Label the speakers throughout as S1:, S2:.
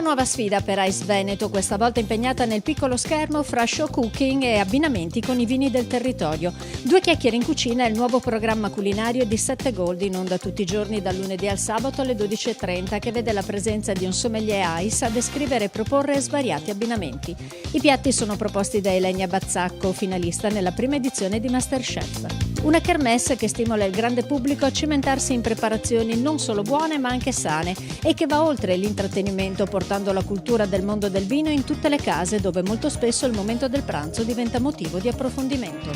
S1: nuova sfida per Ice Veneto, questa volta impegnata nel piccolo schermo fra show cooking e abbinamenti con i vini del territorio. Due chiacchiere in cucina è il nuovo programma culinario di 7 Gold, in onda tutti i giorni dal lunedì al sabato alle 12:30, che vede la presenza di un sommelier Ice a descrivere e proporre svariati abbinamenti. I piatti sono proposti da Elenia Bazzacco, finalista nella prima edizione di MasterChef. Una kermesse che stimola il grande pubblico a cimentarsi in preparazioni non solo buone ma anche sane e che va oltre l'intrattenimento, portando la cultura del mondo del vino in tutte le case, dove molto spesso il momento del pranzo diventa motivo di approfondimento.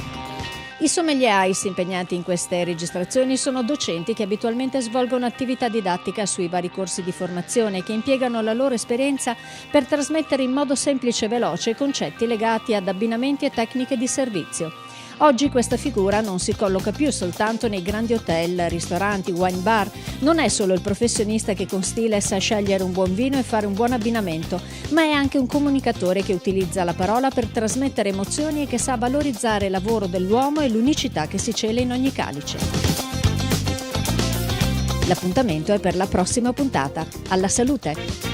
S1: I sommelier Ice impegnati in queste registrazioni sono docenti che abitualmente svolgono attività didattica sui vari corsi di formazione e che impiegano la loro esperienza per trasmettere in modo semplice e veloce concetti legati ad abbinamenti e tecniche di servizio. Oggi questa figura non si colloca più soltanto nei grandi hotel, ristoranti, wine bar. Non è solo il professionista che con stile sa scegliere un buon vino e fare un buon abbinamento, ma è anche un comunicatore che utilizza la parola per trasmettere emozioni e che sa valorizzare il lavoro dell'uomo e l'unicità che si cela in ogni calice. L'appuntamento è per la prossima puntata. Alla salute!